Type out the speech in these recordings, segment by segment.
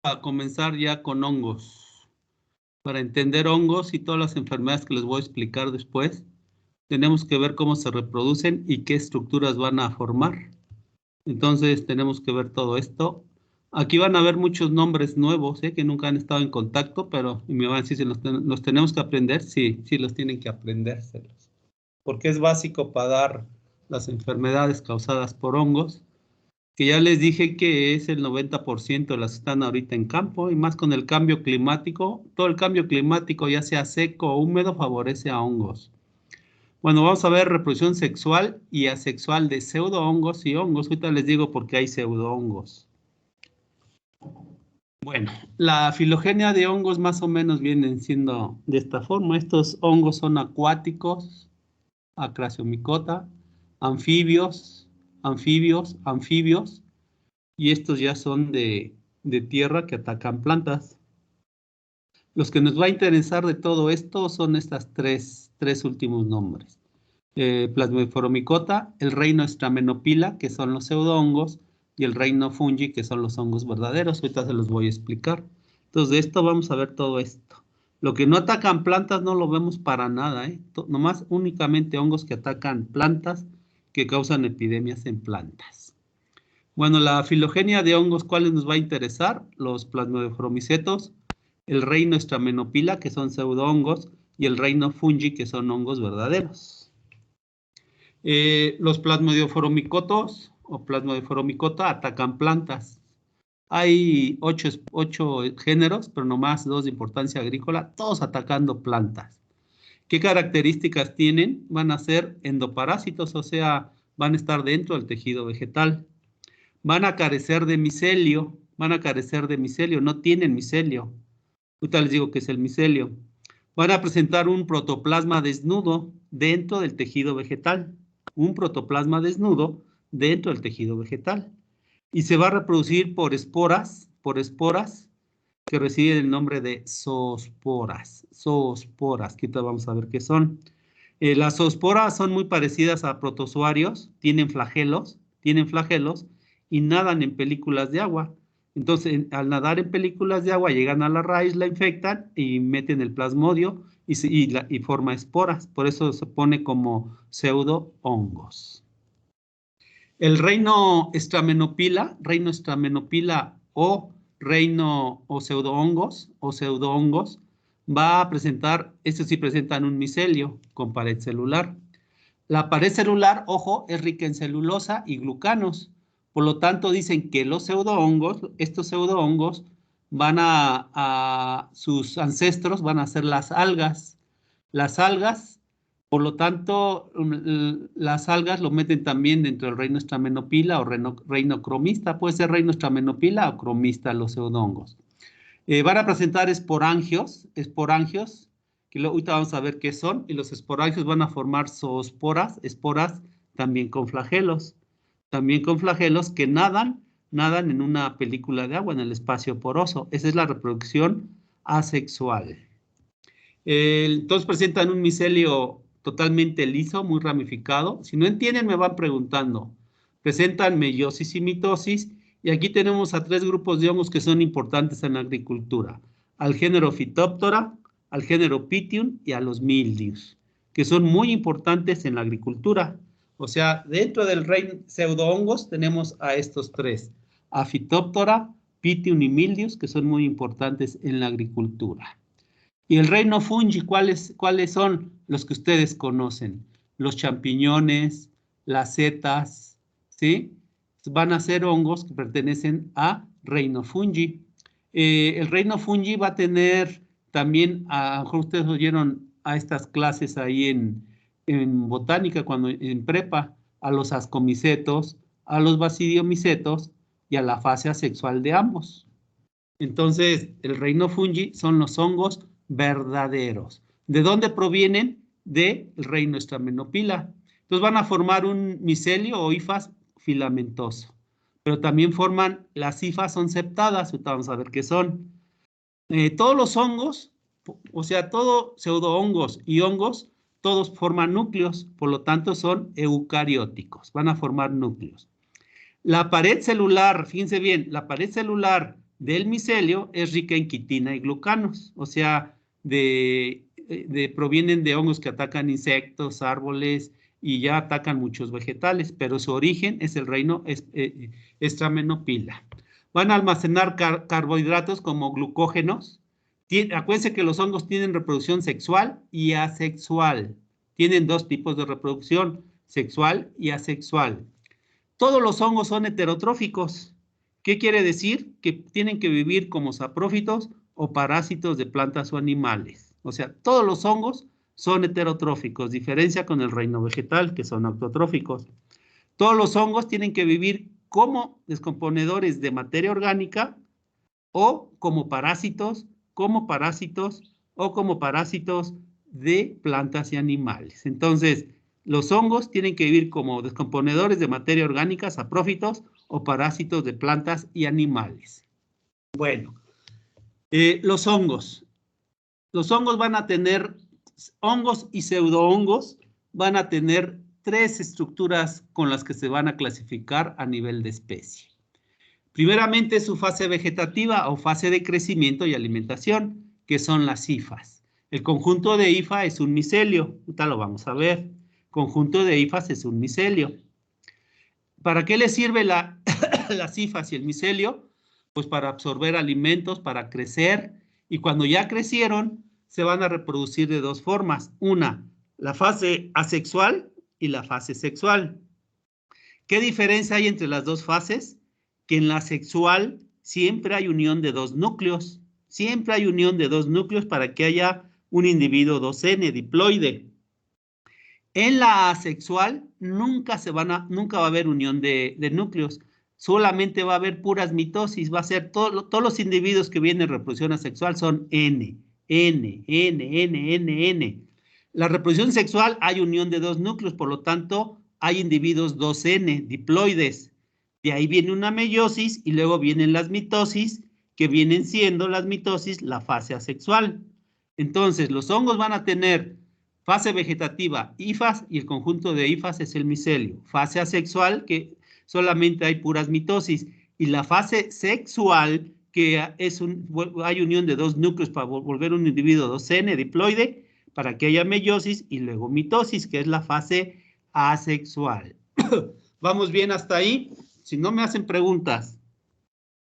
a comenzar ya con hongos. Para entender hongos y todas las enfermedades que les voy a explicar después, tenemos que ver cómo se reproducen y qué estructuras van a formar. Entonces tenemos que ver todo esto. Aquí van a ver muchos nombres nuevos, que nunca han estado en contacto, pero y me van a decir si los tenemos que aprender. Sí, sí los tienen que aprendérselos. Porque es básico para dar las enfermedades causadas por hongos, que ya les dije que es el 90% de las que están ahorita en campo, y más con el cambio climático. Todo el cambio climático, ya sea seco o húmedo, favorece a hongos. Bueno, vamos a ver reproducción sexual y asexual de pseudohongos y hongos. Ahorita les digo por qué hay pseudohongos. Bueno, la filogenia de hongos más o menos vienen siendo de esta forma. Estos hongos son acuáticos, Acraciomycota, anfibios, y estos ya son de tierra que atacan plantas. Los que nos va a interesar de todo esto son estas tres últimos nombres. Plasmodiformicota, el reino Stramenopila, que son los pseudohongos, y el reino fungi, que son los hongos verdaderos. Ahorita se los voy a explicar. Entonces, de esto vamos a ver todo esto. Lo que no atacan plantas no lo vemos para nada, nomás únicamente hongos que atacan plantas, que causan epidemias en plantas. Bueno, la filogenia de hongos, ¿cuáles nos va a interesar? Los plasmodiformicetos, el reino Stramenopila, que son pseudohongos, y el reino fungi, que son hongos verdaderos. Los plasmodiformicotos o plasmodiformicota atacan plantas. Hay 8 géneros, pero nomás 2 de importancia agrícola, todos atacando plantas. ¿Qué características tienen? Van a ser endoparásitos, o sea, van a estar dentro del tejido vegetal. Van a carecer de micelio, no tienen micelio. Ahorita les digo qué es el micelio. Van a presentar un protoplasma desnudo dentro del tejido vegetal. Un protoplasma desnudo dentro del tejido vegetal. Y se va a reproducir por esporas que reciben el nombre de zoosporas. Que ahorita vamos a ver qué son. Las zoosporas son muy parecidas a protozoarios, tienen flagelos y nadan en películas de agua. Entonces, al nadar en películas de agua, llegan a la raíz, la infectan y meten el plasmodio y forma esporas. Por eso se pone como pseudohongos. El reino Stramenopila o reino o pseudohongos, va a presentar, estos sí presentan un micelio con pared celular. La pared celular, ojo, es rica en celulosa y glucanos. Por lo tanto, dicen que estos pseudohongos sus ancestros van a ser las algas. Las algas, por lo tanto, las algas lo meten también dentro del reino Stramenopila o reino cromista. Puede ser reino Stramenopila o cromista los pseudohongos. Van a presentar esporangios, que ahorita vamos a ver qué son, y los esporangios van a formar zoosporas, esporas también con flagelos que nadan en una película de agua, en el espacio poroso. Esa es la reproducción asexual. Entonces presentan un micelio totalmente liso, muy ramificado. Si no entienden, me van preguntando. Presentan meiosis y mitosis, y aquí tenemos a 3 grupos de hongos que son importantes en la agricultura: al género Phytophthora, al género Pythium y a los mildius, que son muy importantes en la agricultura. O sea, dentro del reino pseudohongos tenemos a estos 3, a Phytophthora, Pythium y mildius, que son muy importantes en la agricultura. Y el reino fungi, ¿cuáles son los que ustedes conocen? Los champiñones, las setas, ¿sí? Van a ser hongos que pertenecen a reino fungi. El reino fungi va a tener también, a lo mejor ustedes oyeron a estas clases ahí en botánica, en prepa, a los ascomicetos, a los basidiomicetos y a la fase asexual de ambos. Entonces, el reino fungi son los hongos verdaderos. ¿De dónde provienen? Del reino Stramenopila. Entonces van a formar un micelio o hifas filamentoso. Pero también forman, las hifas son septadas, ahorita vamos a ver qué son. Todos los hongos, o sea, todos pseudohongos y hongos, todos forman núcleos, por lo tanto son eucarióticos, van a formar núcleos. La pared celular, fíjense bien, la pared celular del micelio es rica en quitina y glucanos, o sea, provienen de hongos que atacan insectos, árboles y ya atacan muchos vegetales, pero su origen es el reino Stramenopila. Van a almacenar carbohidratos como glucógenos. Acuérdense que los hongos tienen reproducción sexual y asexual. Tienen dos tipos de reproducción, sexual y asexual. Todos los hongos son heterotróficos. ¿Qué quiere decir? Que tienen que vivir como saprófitos o parásitos de plantas o animales. O sea, todos los hongos son heterotróficos, diferencia con el reino vegetal, que son autotróficos. Todos los hongos tienen que vivir como descomponedores de materia orgánica o como parásitos o como parásitos de plantas y animales. Entonces, los hongos tienen que vivir como descomponedores de materia orgánica, saprófitos o parásitos de plantas y animales. Bueno, los hongos. Los hongos van a tener, hongos y pseudohongos van a tener tres estructuras con las que se van a clasificar a nivel de especie. Primeramente, su fase vegetativa o fase de crecimiento y alimentación, que son las hifas. El conjunto de hifa es un micelio, ahorita lo vamos a ver. Conjunto de hifas es un micelio. ¿Para qué le sirve las hifas y el micelio? Pues para absorber alimentos, para crecer, y cuando ya crecieron, se van a reproducir de dos formas. Una, la fase asexual y la fase sexual. ¿Qué diferencia hay entre las dos fases? Que en la sexual siempre hay unión de dos núcleos. Siempre hay unión de dos núcleos para que haya un individuo 2N, diploide. En la asexual nunca va a haber unión de núcleos. Solamente va a haber puras mitosis. Va a ser todos los individuos que vienen en reproducción asexual son N. La reproducción sexual hay unión de dos núcleos, por lo tanto hay individuos 2N, diploides. De ahí viene una meiosis y luego vienen las mitosis, que vienen siendo las mitosis la fase asexual. Entonces, los hongos van a tener fase vegetativa, hifas, y el conjunto de hifas es el micelio. Fase asexual, que solamente hay puras mitosis. Y la fase sexual, que hay unión de dos núcleos para volver un individuo 2N, diploide, para que haya meiosis, y luego mitosis, que es la fase asexual. ¿Vamos bien hasta ahí? Si no me hacen preguntas.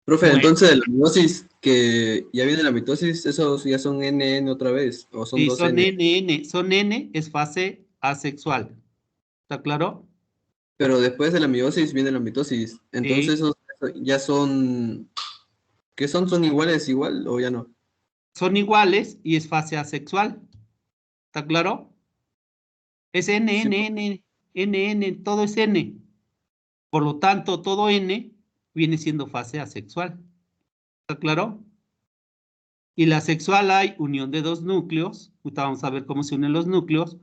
Profe, bueno, entonces la mitosis, que ya viene la mitosis, ¿esos ya son NN otra vez? ¿O son sí, 2N? Son NN. Son N, es fase asexual. ¿Está claro? Pero después de la meiosis viene la mitosis. Entonces, sí, esos ya son... ¿Qué son? ¿Son iguales igual o ya no? Son iguales y es fase asexual. ¿Está claro? Es N, sí. N, todo es N. Por lo tanto, todo N viene siendo fase asexual. ¿Está claro? Y la sexual hay unión de dos núcleos. Ahorita vamos a ver cómo se unen los núcleos.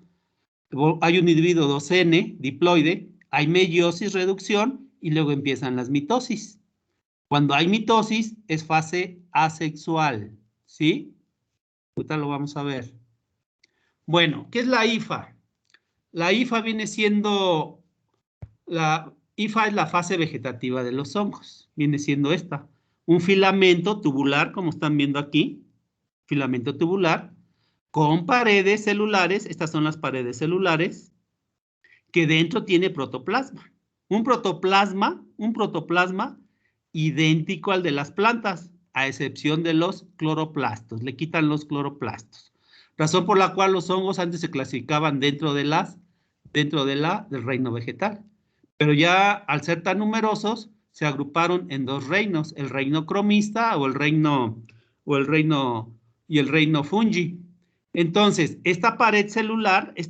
Hay un individuo 2N, diploide, hay meiosis, reducción, y luego empiezan las mitosis. Cuando hay mitosis, es fase asexual, ¿sí? Ahorita lo vamos a ver. Bueno, ¿qué es la hifa? La hifa viene siendo, la hifa es la fase vegetativa de los hongos, viene siendo esta. Un filamento tubular, como están viendo aquí, filamento tubular, con paredes celulares, estas son las paredes celulares, que dentro tiene protoplasma. Un protoplasma idéntico al de las plantas, a excepción de los cloroplastos. Le quitan los cloroplastos. Razón por la cual los hongos antes se clasificaban dentro del reino vegetal. Pero ya al ser tan numerosos, se agruparon en dos reinos, el reino cromista y el reino fungi. Entonces, esta pared celular que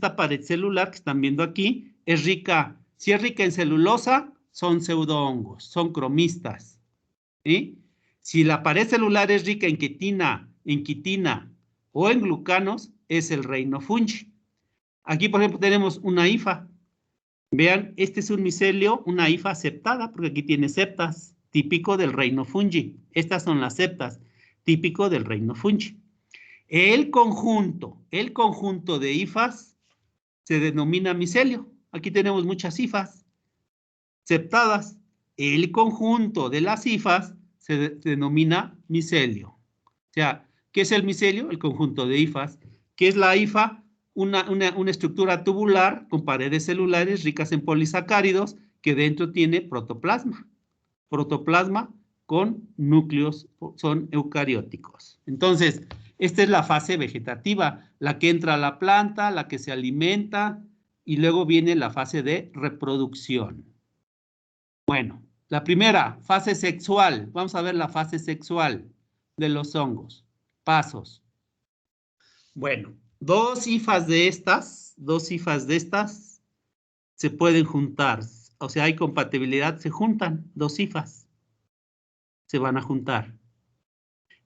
están viendo aquí, es rica, si es rica en celulosa, son pseudohongos, son cromistas. ¿Sí? Si la pared celular es rica en quitina o en glucanos, es el reino fungi. Aquí, por ejemplo, tenemos una hifa. Vean, este es un micelio, una hifa septada, porque aquí tiene septas, típico del reino fungi. Estas son las septas, típico del reino fungi. El conjunto de hifas se denomina micelio. Aquí tenemos muchas hifas septadas. El conjunto de las hifas se denomina micelio. O sea, ¿qué es el micelio? El conjunto de hifas. ¿Qué es la hifa? Una estructura tubular con paredes celulares ricas en polisacáridos que dentro tiene protoplasma. Protoplasma con núcleos, son eucarióticos. Entonces, esta es la fase vegetativa, la que entra a la planta, la que se alimenta, y luego viene la fase de reproducción. Bueno, la primera, fase sexual. Vamos a ver la fase sexual de los hongos. Pasos. Bueno, dos hifas de estas se pueden juntar. O sea, hay compatibilidad, se juntan dos hifas. Se van a juntar.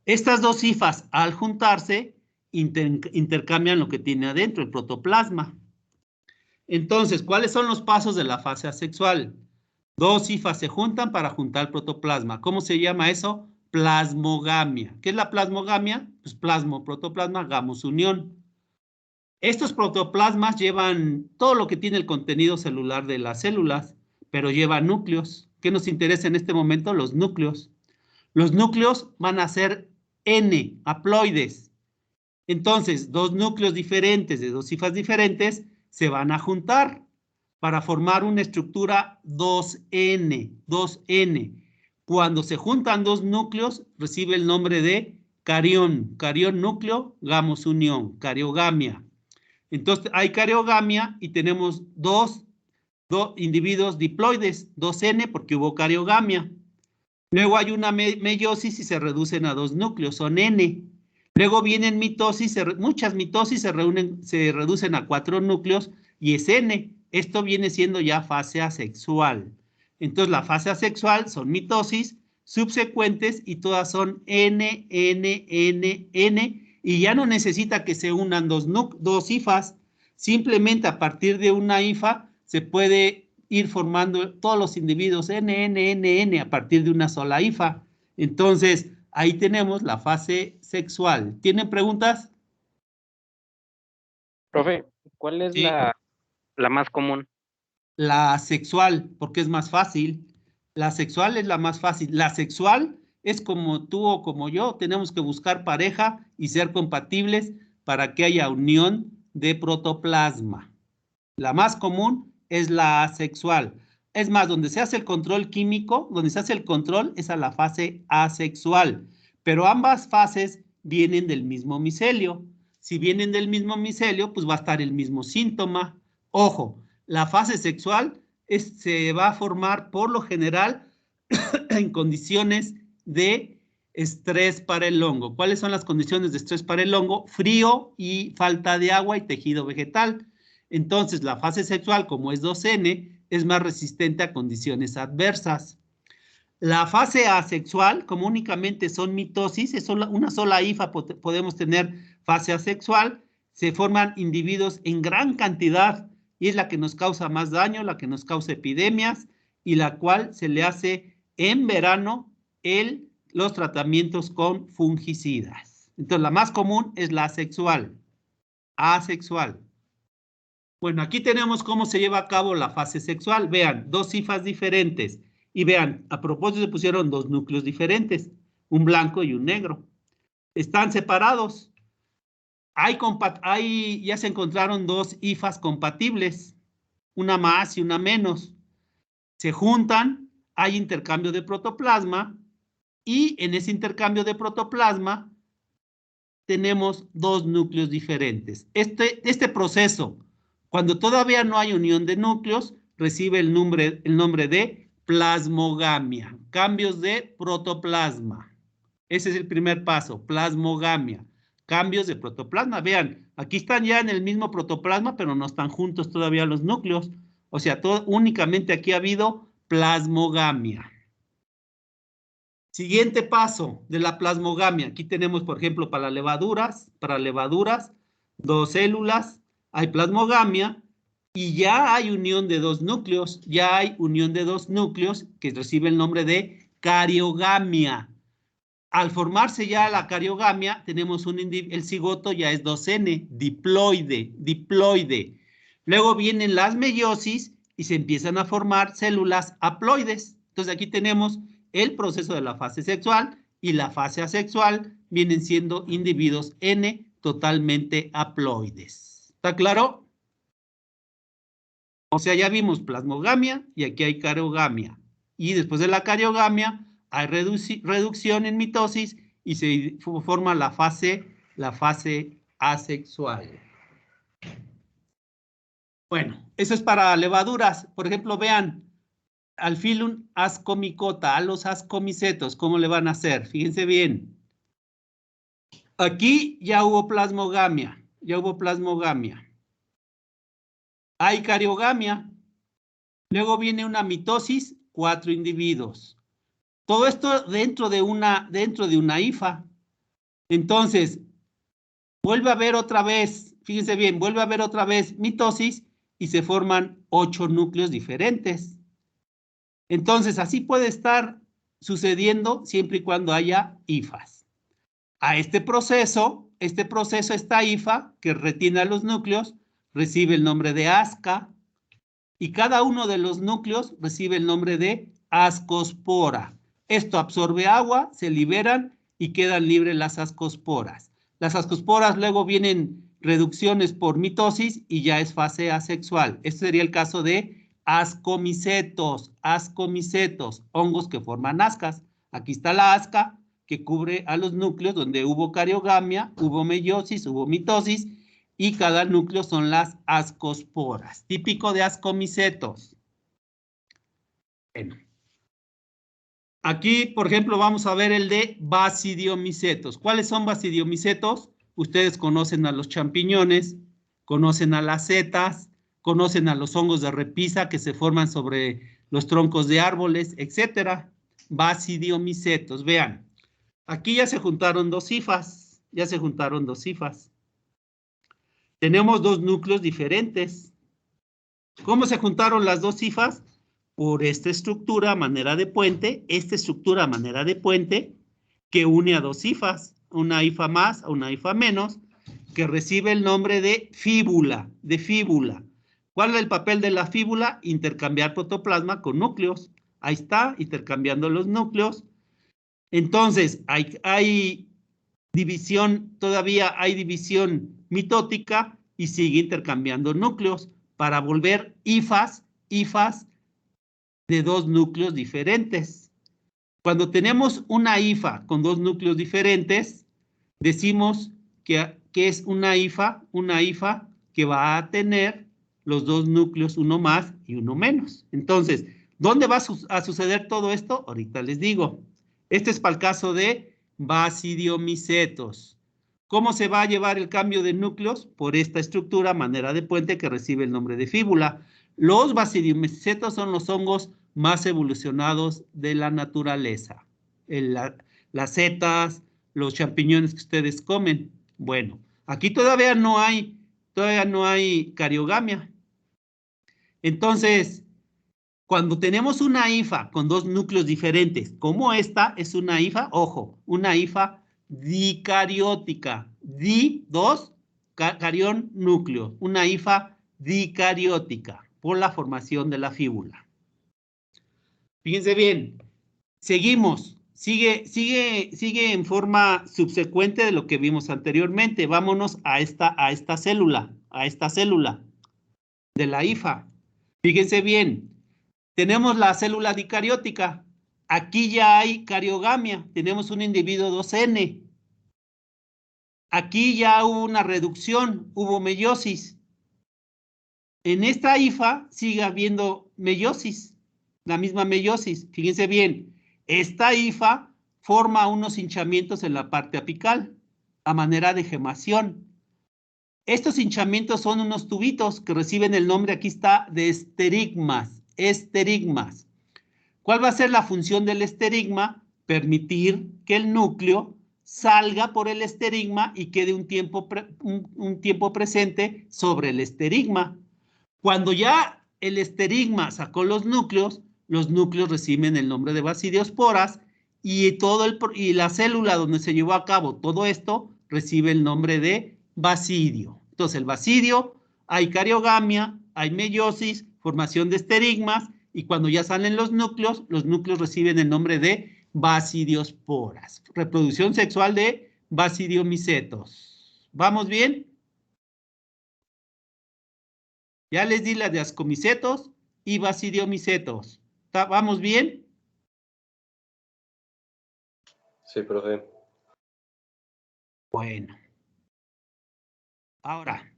Estas dos hifas, al juntarse, intercambian lo que tiene adentro, el protoplasma. Entonces, ¿cuáles son los pasos de la fase asexual? Dos hifas se juntan para juntar el protoplasma. ¿Cómo se llama eso? Plasmogamia. ¿Qué es la plasmogamia? Pues plasmo, protoplasma, gamos, unión. Estos protoplasmas llevan todo lo que tiene el contenido celular de las células, pero llevan núcleos. ¿Qué nos interesa en este momento? Los núcleos. Los núcleos van a ser N, haploides. Entonces, dos núcleos diferentes de dos hifas diferentes se van a juntar para formar una estructura 2N, 2N. Cuando se juntan dos núcleos, recibe el nombre de carión. Carión, núcleo, gamos, unión, cariogamia. Entonces, hay cariogamia y tenemos dos individuos diploides, 2N, porque hubo cariogamia. Luego hay una meiosis y se reducen a dos núcleos, son N. Luego vienen mitosis, muchas mitosis se reducen a 4 núcleos y es N. Esto viene siendo ya fase asexual. Entonces la fase asexual son mitosis subsecuentes y todas son N, N, N, N, y ya no necesita que se unan dos hifas. Simplemente a partir de una hifa se puede ir formando todos los individuos N, N, N, N a partir de una sola hifa. Entonces, ahí tenemos la fase sexual. ¿Tienen preguntas? Profe, ¿cuál es Sí. la más común? La sexual, porque es más fácil. La sexual es la más fácil. La sexual es como tú o como yo. Tenemos que buscar pareja y ser compatibles para que haya unión de protoplasma. La más común es la asexual. Es más, donde se hace el control químico, donde se hace el control es a la fase asexual. Pero ambas fases vienen del mismo micelio. Si vienen del mismo micelio, pues va a estar el mismo síntoma. Ojo, la fase sexual se va a formar por lo general en condiciones de estrés para el hongo. ¿Cuáles son las condiciones de estrés para el hongo? Frío y falta de agua y tejido vegetal. Entonces, la fase sexual, como es 2N, es más resistente a condiciones adversas. La fase asexual, como únicamente son mitosis, es una sola hifa, podemos tener fase asexual, se forman individuos en gran cantidad y es la que nos causa más daño, la que nos causa epidemias y la cual se le hace en verano los tratamientos con fungicidas. Entonces, la más común es la asexual. Asexual. Bueno, aquí tenemos cómo se lleva a cabo la fase sexual. Vean, dos hifas diferentes. Y vean, a propósito se pusieron dos núcleos diferentes, un blanco y un negro. Están separados. Ya se encontraron dos hifas compatibles, una más y una menos. Se juntan, hay intercambio de protoplasma y en ese intercambio de protoplasma tenemos dos núcleos diferentes. Este proceso, cuando todavía no hay unión de núcleos, recibe el nombre de plasmogamia, cambios de protoplasma. Ese es el primer paso, plasmogamia, cambios de protoplasma. Vean, aquí están ya en el mismo protoplasma, pero no están juntos todavía los núcleos. O sea, únicamente aquí ha habido plasmogamia. Siguiente paso de la plasmogamia. Aquí tenemos, por ejemplo, para levaduras, dos células, hay plasmogamia y ya hay unión de dos núcleos, que recibe el nombre de cariogamia. Al formarse ya la cariogamia, tenemos el cigoto ya es 2N, diploide. Luego vienen las meiosis y se empiezan a formar células haploides. Entonces aquí tenemos el proceso de la fase sexual, y la fase asexual vienen siendo individuos N totalmente haploides. ¿Está claro? O sea, ya vimos plasmogamia y aquí hay cariogamia. Y después de la cariogamia hay reducción en mitosis y se forma la fase asexual. Bueno, eso es para levaduras. Por ejemplo, vean, al filum ascomicota, a los ascomicetos, ¿cómo le van a hacer? Fíjense bien. Aquí ya hubo plasmogamia, Hay cariogamia. Luego viene una mitosis, 4 individuos. Todo esto dentro de una hifa. Entonces, vuelve a haber otra vez, fíjense bien, vuelve a haber otra vez mitosis y se forman 8 núcleos diferentes. Entonces, así puede estar sucediendo siempre y cuando haya hifas. A este proceso, esta hifa que retiene a los núcleos, recibe el nombre de asca y cada uno de los núcleos recibe el nombre de ascospora. Esto absorbe agua, se liberan y quedan libres las ascosporas. Las ascosporas luego vienen reducciones por mitosis y ya es fase asexual. Este sería el caso de ascomicetos, hongos que forman ascas. Aquí está la asca que cubre a los núcleos donde hubo cariogamia, hubo meiosis, hubo mitosis y cada núcleo son las ascosporas. Típico de ascomicetos. Bueno. Aquí, por ejemplo, vamos a ver el de basidiomicetos. ¿Cuáles son basidiomicetos? Ustedes conocen a los champiñones, conocen a las setas, conocen a los hongos de repisa que se forman sobre los troncos de árboles, etcétera. Basidiomicetos. Vean, aquí ya se juntaron dos hifas. Tenemos dos núcleos diferentes. ¿Cómo se juntaron las dos hifas? Por esta estructura a manera de puente, que une a dos hifas, una hifa más a una hifa menos, que recibe el nombre de fíbula, ¿Cuál es el papel de la fíbula? Intercambiar protoplasma con núcleos. Ahí está, intercambiando los núcleos. Entonces, hay división, todavía hay división mitótica y sigue intercambiando núcleos para volver hifas de dos núcleos diferentes. Cuando tenemos una hifa con dos núcleos diferentes, decimos que es una hifa que va a tener los dos núcleos, uno más y uno menos. Entonces, ¿dónde va a suceder todo esto? Ahorita les digo. Este es para el caso de basidiomicetos. ¿Cómo se va a llevar el cambio de núcleos? Por esta estructura, manera de puente, que recibe el nombre de fíbula. Los basidiomicetos son los hongos más evolucionados de la naturaleza. Las setas, los champiñones que ustedes comen. Bueno, aquí todavía no hay cariogamia. Entonces, cuando tenemos una hifa con dos núcleos diferentes, como esta es una hifa, ojo, una hifa dicariótica. Carión, núcleo. Una hifa dicariótica por la formación de la fíbula. Fíjense bien, seguimos. Sigue en forma subsecuente de lo que vimos anteriormente. Vámonos a esta célula de la hifa. Fíjense bien, tenemos la célula dicariótica. Aquí ya hay cariogamia, tenemos un individuo 2N. Aquí ya hubo una reducción, hubo meiosis. En esta hifa sigue habiendo meiosis, la misma meiosis. Fíjense bien, esta hifa forma unos hinchamientos en la parte apical a manera de gemación. Estos hinchamientos son unos tubitos que reciben el nombre, aquí está, de esterigmas. ¿Cuál va a ser la función del esterigma? Permitir que el núcleo salga por el esterigma y quede un tiempo presente sobre el esterigma. Cuando ya el esterigma sacó los núcleos reciben el nombre de basidiosporas y la célula donde se llevó a cabo todo esto recibe el nombre de basidio. Entonces, el basidio, hay cariogamia, hay meiosis, formación de esterigmas y cuando ya salen los núcleos reciben el nombre de basidiosporas. Reproducción sexual de basidiomicetos. ¿Vamos bien? Ya les di la de ascomicetos y basidiomicetos. ¿Vamos bien? Sí, profe. Bueno. Ahora,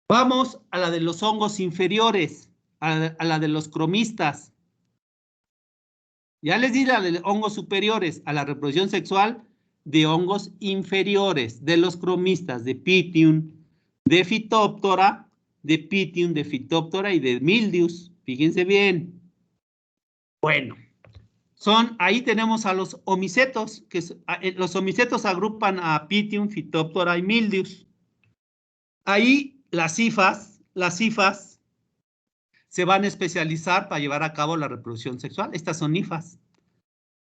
vamos a la de los hongos inferiores, a la de los cromistas. Ya les di la de hongos superiores, a la reproducción sexual de hongos inferiores, de los cromistas, de Pythium, de Phytophthora, de Pythium, de Phytophthora y de Mildius. Fíjense bien. Bueno, ahí tenemos a los homicetos, los homicetos agrupan a Pythium, Phytophthora y Mildius. Ahí las hifas se van a especializar para llevar a cabo la reproducción sexual. Estas son hifas.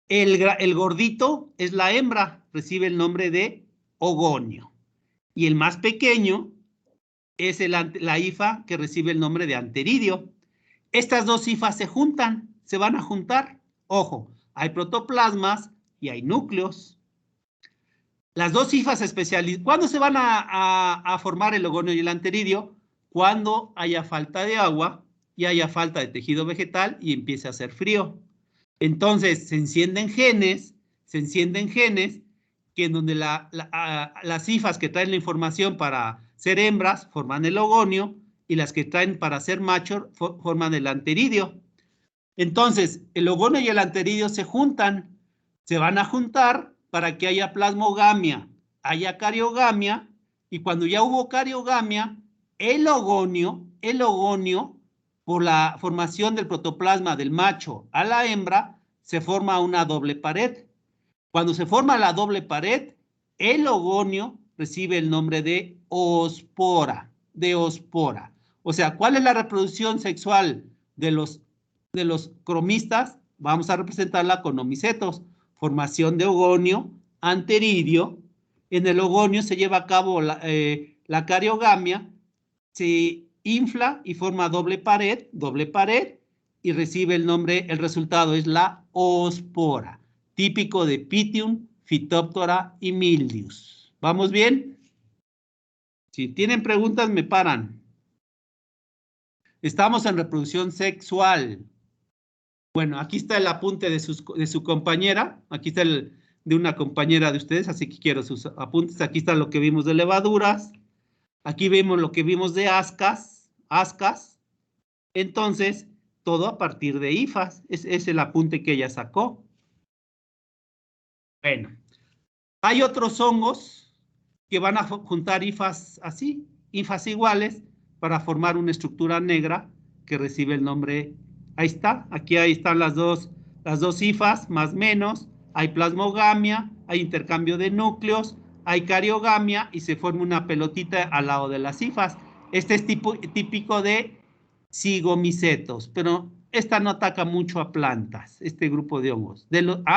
El gordito es la hembra, recibe el nombre de ogonio. Y el más pequeño es la hifa que recibe el nombre de anteridio. Estas dos hifas se juntan, se van a juntar. Ojo, hay protoplasmas y hay núcleos. Las dos hifas se especializan. ¿Cuándo se van a formar el ogonio y el anteridio? Cuando haya falta de agua y haya falta de tejido vegetal y empiece a hacer frío. Entonces se encienden genes que en donde las hifas que traen la información para ser hembras forman el ogonio y las que traen para ser macho forman el anteridio. Entonces el ogonio y el anteridio se juntan, se van a juntar para que haya plasmogamia, haya cariogamia, y cuando ya hubo cariogamia, el ogonio, por la formación del protoplasma del macho a la hembra, se forma una doble pared. Cuando se forma la doble pared, el ogonio recibe el nombre de oospora, O sea, ¿cuál es la reproducción sexual de los cromistas? Vamos a representarla con homicetos. Formación de ogonio, anteridio. En el ogonio se lleva a cabo la cariogamia, se infla y forma doble pared, y recibe el nombre, el resultado es la oospora, típico de Pythium, Phytophthora y Mildius. ¿Vamos bien? Si tienen preguntas, me paran. Estamos en reproducción sexual. Bueno, aquí está el apunte de su compañera. Aquí está el de una compañera de ustedes, así que quiero sus apuntes. Aquí está lo que vimos de levaduras. Aquí vemos lo que vimos de ascas. Entonces, todo a partir de hifas. Es el apunte que ella sacó. Bueno, hay otros hongos que van a juntar hifas así, hifas iguales, para formar una estructura negra que recibe el nombre. Ahí está, ahí están las dos hifas, más menos. Hay plasmogamia, hay intercambio de núcleos, hay cariogamia y se forma una pelotita al lado de las hifas. Este es típico de zigomicetos, pero esta no ataca mucho a plantas, este grupo de hongos.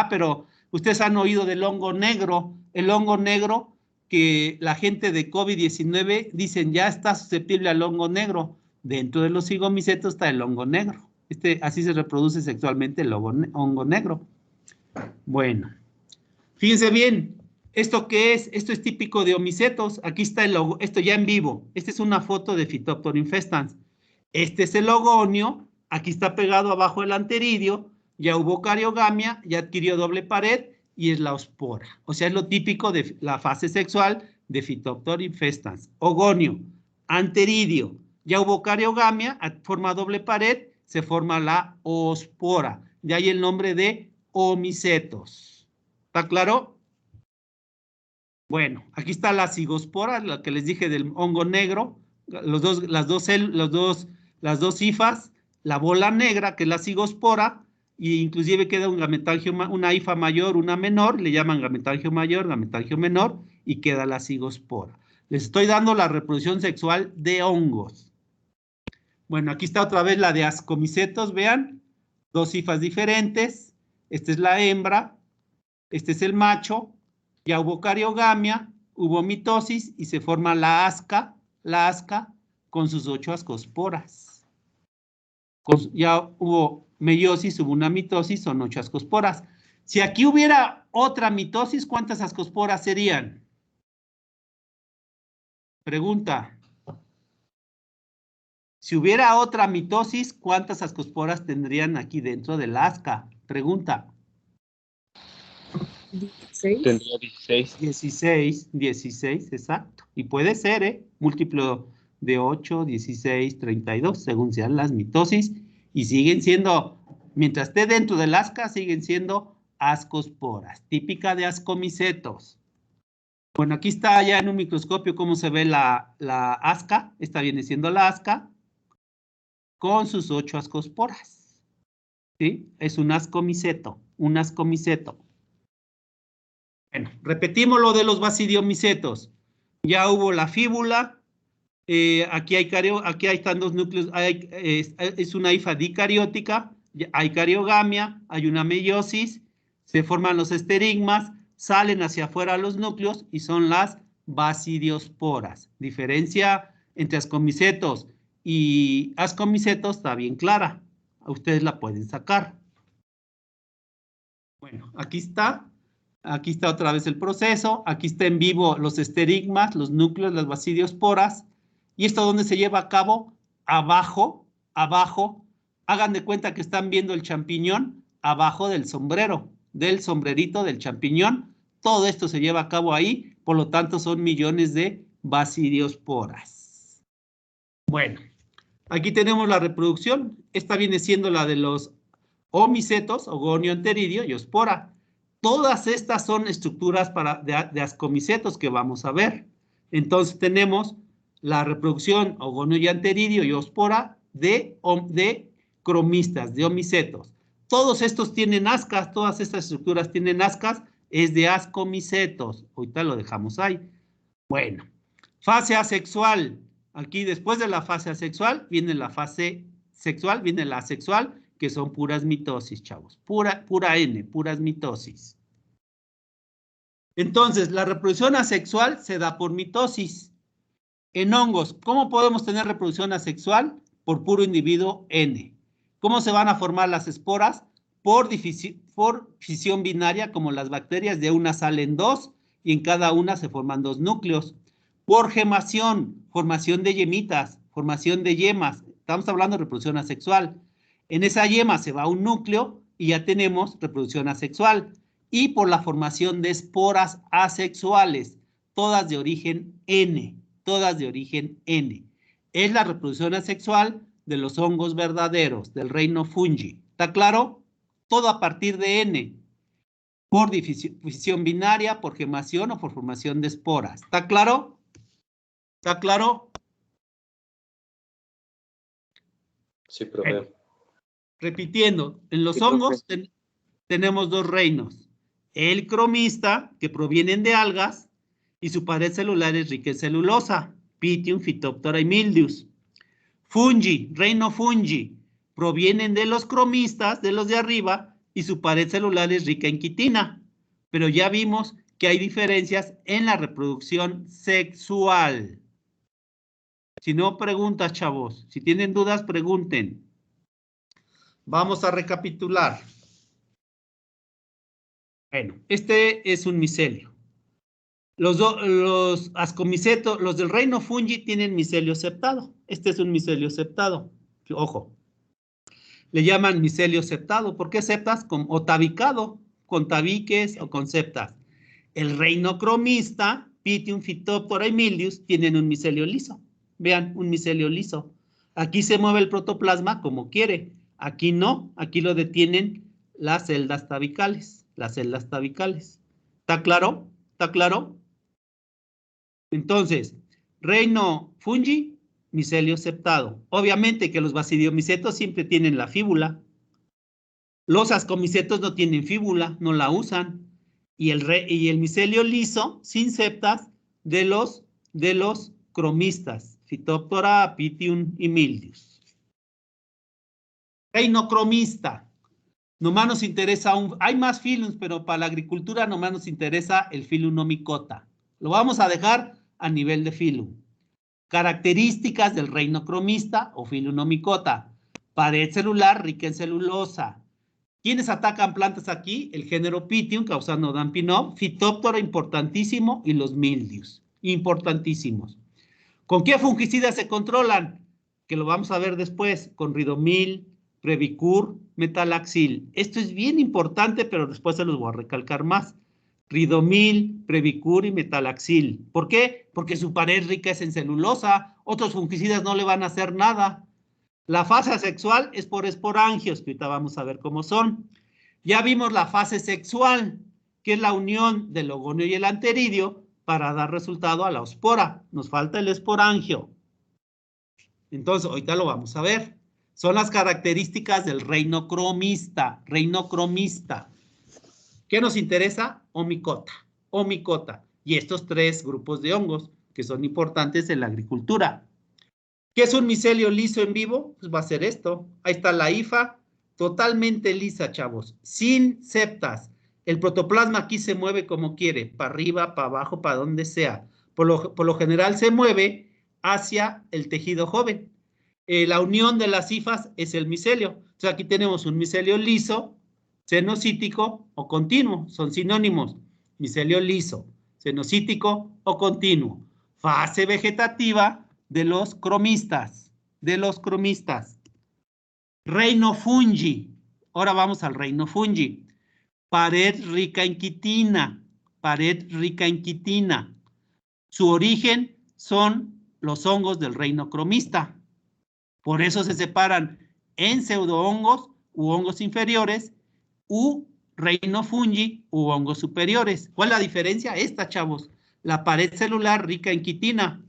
Pero ustedes han oído del hongo negro, el hongo negro que la gente de COVID-19 dicen ya está susceptible al hongo negro. Dentro de los zigomicetos está el hongo negro. Así se reproduce sexualmente el hongo negro. Bueno, fíjense bien, ¿esto qué es? Esto es típico de homicetos. Aquí está esto ya en vivo. Esta es una foto de Phytophthora infestans. Este es el ogonio, aquí está pegado abajo el anteridio, ya hubo cariogamia, ya adquirió doble pared y es la ospora. O sea, es lo típico de la fase sexual de Phytophthora infestans. Ogonio, anteridio, ya hubo cariogamia, forma doble pared, se forma la ospora. De ahí el nombre de homicetos. ¿Está claro? Bueno, aquí está la cigospora, la que les dije del hongo negro, las dos hifas, la bola negra, que es la cigospora, y inclusive queda un gametangio, una hifa mayor, una menor, le llaman gametangio mayor, gametangio menor, y queda la cigospora. Les estoy dando la reproducción sexual de hongos. Bueno, aquí está otra vez la de ascomicetos, vean, dos hifas diferentes, esta es la hembra, este es el macho, ya hubo cariogamia, hubo mitosis y se forma la asca con sus 8 ascosporas. Ya hubo meiosis, hubo una mitosis, son 8 ascosporas. Si aquí hubiera otra mitosis, ¿cuántas ascosporas serían? Pregunta. Si hubiera otra mitosis, ¿cuántas ascosporas tendrían aquí dentro del asca? Pregunta. 16. Tendría 16. 16, exacto. Y puede ser, múltiplo de 8, 16, 32, según sean las mitosis. Y siguen siendo, mientras esté dentro del asca, siguen siendo ascosporas, típica de ascomicetos. Bueno, aquí está ya en un microscopio cómo se ve la asca. Esta viene siendo la asca con sus 8 ascosporas. ¿Sí? Es un ascomiceto, un ascomiceto. Bueno, repetimos lo de los basidiomicetos. Ya hubo la fíbula. Aquí están dos núcleos. Es una hifa dicariótica. Hay cariogamia. Hay una meiosis. Se forman los esterigmas. Salen hacia afuera los núcleos y son las basidiosporas. Diferencia entre ascomicetos y ascomicetos está bien clara. Ustedes la pueden sacar. Bueno, aquí está. Aquí está otra vez el proceso. Aquí está en vivo los esterigmas, los núcleos, las basidiosporas. ¿Y esto dónde se lleva a cabo? Abajo, abajo. Hagan de cuenta que están viendo el champiñón abajo del sombrero, del sombrerito del champiñón. Todo esto se lleva a cabo ahí, por lo tanto son millones de basidiosporas. Bueno, aquí tenemos la reproducción. Esta viene siendo la de los omicetos, ogonio, anteridio y ospora. Todas estas son estructuras de ascomicetos que vamos a ver. Entonces tenemos la reproducción ogonio y anteridio y ospora de cromistas, de omicetos. Todos estos tienen ascas, todas estas estructuras tienen ascas, es de ascomicetos. Ahorita lo dejamos ahí. Bueno, fase asexual. Aquí después de la fase asexual viene la fase sexual, viene la asexual, que son puras mitosis, chavos. Pura N, puras mitosis. Entonces, la reproducción asexual se da por mitosis. En hongos, ¿cómo podemos tener reproducción asexual? Por puro individuo N. ¿Cómo se van a formar las esporas? Por fisión binaria, como las bacterias, de una salen 2 y en cada una se forman 2 núcleos. Por gemación, formación de yemitas, formación de yemas. Estamos hablando de reproducción asexual. En esa yema se va un núcleo y ya tenemos reproducción asexual. Y por la formación de esporas asexuales, todas de origen N, todas de origen N. Es la reproducción asexual de los hongos verdaderos, del reino fungi. ¿Está claro? Todo a partir de N, por fisión binaria, por gemación o por formación de esporas. ¿Está claro? ¿Está claro? Sí, profe. Repitiendo, en los Sí, hongos tenemos dos reinos. El cromista, que provienen de algas, y su pared celular es rica en celulosa, Pythium, Phytophthora y Mildews. Fungi, reino fungi, provienen de los cromistas, de los de arriba, y su pared celular es rica en quitina. Pero ya vimos que hay diferencias en la reproducción sexual. Si no, preguntas, chavos. Si tienen dudas, pregunten. Vamos a recapitular. Bueno, este es un micelio. Los ascomicetos, los del reino fungi tienen micelio septado. Este es un micelio septado. Ojo. Le llaman micelio septado. ¿Por qué septas? O tabicado, con tabiques o con septas. El reino cromista, Pythium, Phytophthora y Mildews, tienen un micelio liso. Vean, un micelio liso. Aquí se mueve el protoplasma como quiere. Aquí no, aquí lo detienen las celdas tabicales. Las celdas tabicales. ¿Está claro? ¿Está claro? Entonces, reino fungi, micelio septado. Obviamente que los basidiomicetos siempre tienen la fíbula. Los ascomicetos no tienen fíbula, no la usan. Y el micelio liso, sin septas, de los cromistas, Phytophthora, Pythium y Mildews. Reino cromista. Nomás nos interesa hay más filums, pero para la agricultura nomás nos interesa el filum Nomicota. Lo vamos a dejar a nivel de filum. Características del reino cromista o filum Nomicota. Pared celular rica en celulosa. ¿Quiénes atacan plantas aquí? El género Pythium, causando Damping Up, Phytophthora, importantísimo, y los mildios, importantísimos. ¿Con qué fungicidas se controlan? Que lo vamos a ver después, con Ridomil, Previcur, Metalaxil. Esto es bien importante, pero después se los voy a recalcar más. Ridomil, Previcur y Metalaxil. ¿Por qué? Porque su pared rica es en celulosa. Otros fungicidas no le van a hacer nada. La fase sexual es por esporangios, que ahorita vamos a ver cómo son. Ya vimos la fase sexual, que es la unión del ogonio y el anteridio para dar resultado a la ospora. Nos falta el esporangio. Entonces, ahorita lo vamos a ver. Son las características del reino cromista. Reino cromista. ¿Qué nos interesa? Omicota. Omicota. Y estos 3 grupos de hongos que son importantes en la agricultura. ¿Qué es un micelio liso en vivo? Pues va a ser esto. Ahí está la hifa, totalmente lisa, chavos, sin septas. El protoplasma aquí se mueve como quiere, para arriba, para abajo, para donde sea. Por lo general se mueve hacia el tejido joven. La unión de las hifas es el micelio. Entonces aquí tenemos un micelio liso, cenocítico o continuo. Son sinónimos. Micelio liso, cenocítico o continuo. Fase vegetativa de los cromistas, Reino fungi. Ahora vamos al reino fungi. Pared rica en quitina, Su origen son los hongos del reino cromista. Por eso se separan en pseudohongos u hongos inferiores u reino fungi u hongos superiores. ¿Cuál es la diferencia? Esta, chavos. La pared celular rica en quitina.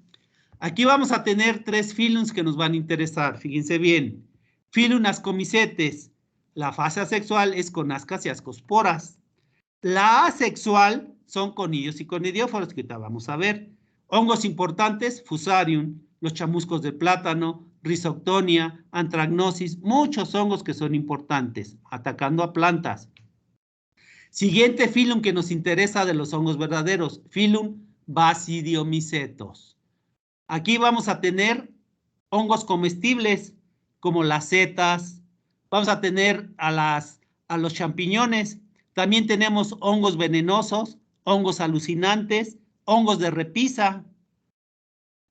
Aquí vamos a tener 3 filums que nos van a interesar, fíjense bien. Filum ascomicetes, la fase asexual es con ascas y ascosporas. La asexual son conidios y conidióforos, que ahorita vamos a ver. Hongos importantes, Fusarium, los chamuscos de plátano, Rhizoctonia, Anthragnosis, muchos hongos que son importantes, atacando a plantas. Siguiente filum que nos interesa de los hongos verdaderos, Filum Basidiomycetos. Aquí vamos a tener hongos comestibles como las setas, vamos a tener a los champiñones, también tenemos hongos venenosos, hongos alucinantes, hongos de repisa.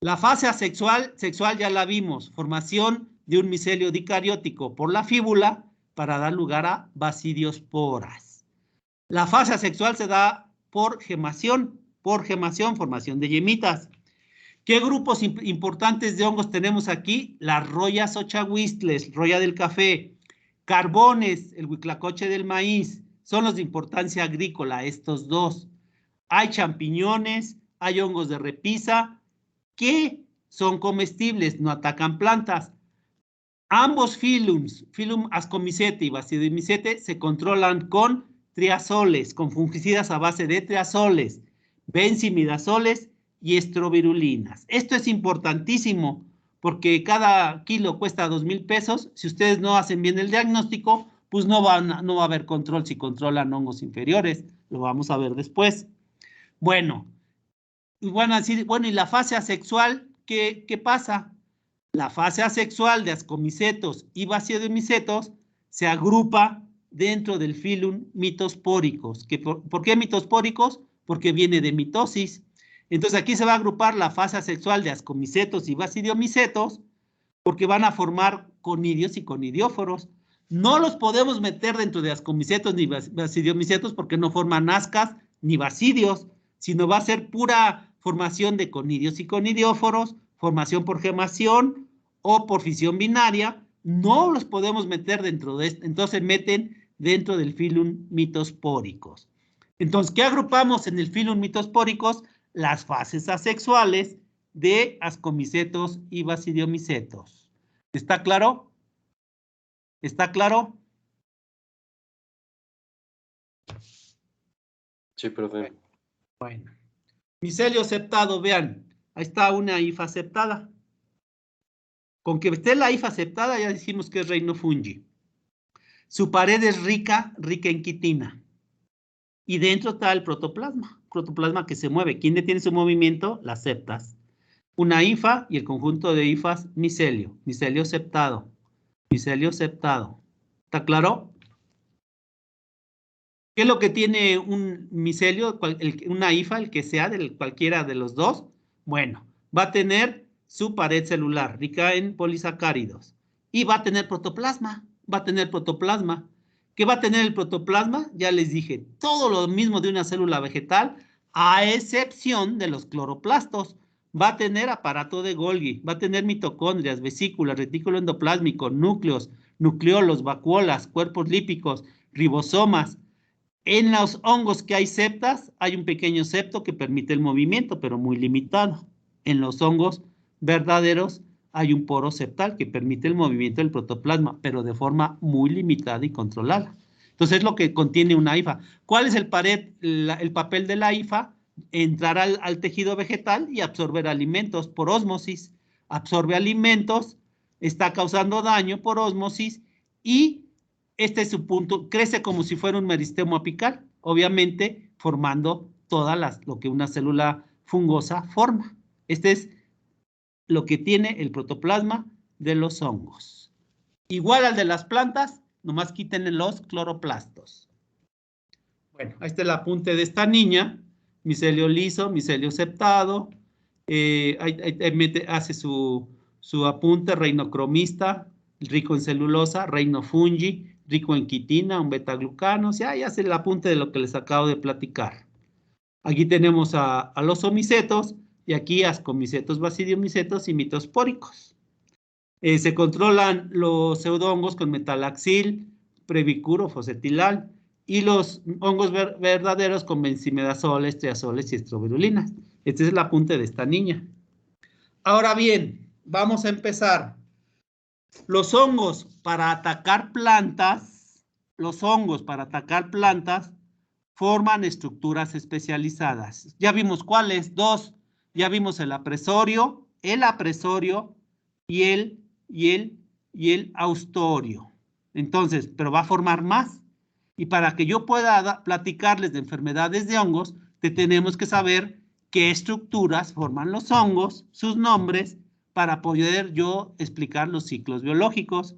La fase asexual ya la vimos, formación de un micelio dicariótico por la fíbula para dar lugar a basidiosporas. La fase asexual se da por gemación, formación de yemitas. ¿Qué grupos importantes de hongos tenemos aquí? Las royas ochahuistles, roya del café, carbones, el huitlacoche del maíz, son los de importancia agrícola, estos 2. Hay champiñones, hay hongos de repisa, que son comestibles, no atacan plantas. Ambos filums, Filum ascomycete y Basidiomycete, se controlan con triazoles, con fungicidas a base de triazoles, benzimidazoles y estrovirulinas. Esto es importantísimo porque cada kilo cuesta 2,000 pesos. Si ustedes no hacen bien el diagnóstico, pues no va a haber control si controlan hongos inferiores. Lo vamos a ver después. Bueno, ¿y la fase asexual qué pasa? La fase asexual de ascomicetos y basidiomycetos se agrupa dentro del filum mitosporicos. ¿Por qué mitosporicos? Porque viene de mitosis. Entonces aquí se va a agrupar la fase asexual de ascomicetos y basidiomycetos porque van a formar conidios y conidióforos. No los podemos meter dentro de ascomicetos ni basidiomycetos porque no forman ascas ni basidios, sino va a ser pura formación de conidios y conidióforos, formación por gemación o por fisión binaria. No los podemos meter dentro de esto, entonces meten dentro del filum mitosporicos. Entonces, ¿qué agrupamos en el filum mitosporicos? Las fases asexuales de ascomicetos y basidiomycetos. ¿Está claro? ¿Está claro? Sí, profe. Bueno. Micelio septado, vean. Ahí está una hifa septada. Con que esté la hifa septada ya decimos que es reino fungi. Su pared es rica en quitina. Y dentro está el protoplasma que se mueve. ¿Quién detiene su movimiento? Las septas. Una hifa y el conjunto de hifas micelio septado. micelio septado. ¿Está claro? ¿Qué es lo que tiene un micelio, una hifa, el que sea de cualquiera de los dos? Bueno, va a tener su pared celular rica en polisacáridos y va a tener protoplasma. ¿Qué va a tener el protoplasma? Ya les dije, todo lo mismo de una célula vegetal, a excepción de los cloroplastos. Va a tener aparato de Golgi, va a tener mitocondrias, vesículas, retículo endoplásmico, núcleos, nucleolos, vacuolas, cuerpos lípicos, ribosomas. En los hongos que hay septas, hay un pequeño septo que permite el movimiento, pero muy limitado. En los hongos verdaderos hay un poro septal que permite el movimiento del protoplasma, pero de forma muy limitada y controlada. Entonces es lo que contiene una hifa. ¿Cuál es el papel de la hifa? Entrar al tejido vegetal y absorber alimentos por ósmosis. Absorbe alimentos, está causando daño por ósmosis y este es su punto, crece como si fuera un meristemo apical, obviamente formando lo que una célula fungosa forma. Este es lo que tiene el protoplasma de los hongos. Igual al de las plantas, nomás quítenle los cloroplastos. Bueno, ahí está el apunte de esta niña, micelio liso, micelio septado, hace su apunte, reinocromista, rico en celulosa, reinofungi, rico en quitina, un betaglucano, o sea, ya hace el apunte de lo que les acabo de platicar. Aquí tenemos a los omicetos y aquí ascomicetos, basidiomicetos y mitospóricos. Se controlan los pseudohongos con metalaxil, previcuro, fosetilal y los hongos verdaderos con benzimidazoles, triazoles y estrobirulinas. Este es el apunte de esta niña. Ahora bien, vamos a empezar. Los hongos para atacar plantas, forman estructuras especializadas. Ya vimos cuáles, dos. Ya vimos el apresorio y el austorio. Entonces, pero va a formar más. Y para que yo pueda platicarles de enfermedades de hongos, tenemos que saber qué estructuras forman los hongos, sus nombres, para poder yo explicar los ciclos biológicos.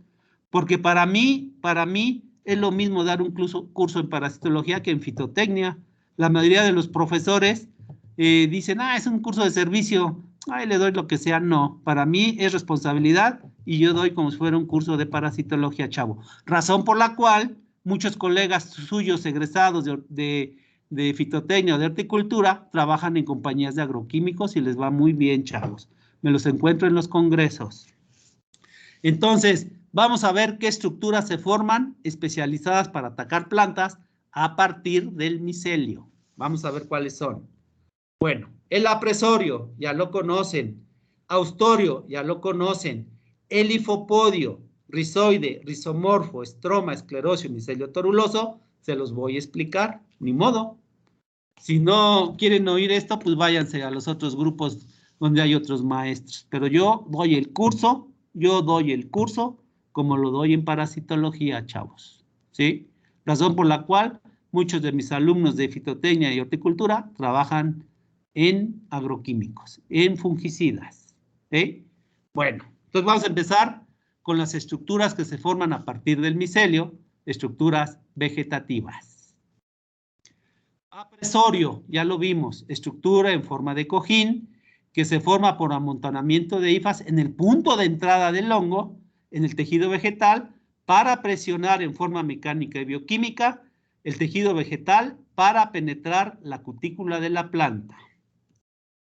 Porque para mí es lo mismo dar un curso en parasitología que en fitotecnia. La mayoría de los profesores dicen, es un curso de servicio, le doy lo que sea. No, para mí es responsabilidad y yo doy como si fuera un curso de parasitología, chavo. Razón por la cual muchos colegas suyos egresados de fitotecnia o de horticultura trabajan en compañías de agroquímicos y les va muy bien, chavos. Me los encuentro en los congresos. Entonces, vamos a ver qué estructuras se forman especializadas para atacar plantas a partir del micelio. Vamos a ver cuáles son. Bueno, el apresorio, ya lo conocen. Austorio, ya lo conocen. El hifopodio, rizoide, rizomorfo, estroma, esclerosio, micelio toruloso, se los voy a explicar, ni modo. Si no quieren oír esto, pues váyanse a los otros grupos donde hay otros maestros. Pero yo doy el curso como lo doy en parasitología, chavos. ¿Sí? Razón por la cual muchos de mis alumnos de fitotecnia y horticultura trabajan en agroquímicos, en fungicidas. ¿Sí? Bueno, entonces vamos a empezar con las estructuras que se forman a partir del micelio, estructuras vegetativas. Apresorio, ya lo vimos, estructura en forma de cojín que se forma por amontonamiento de hifas en el punto de entrada del hongo, en el tejido vegetal, para presionar en forma mecánica y bioquímica el tejido vegetal para penetrar la cutícula de la planta.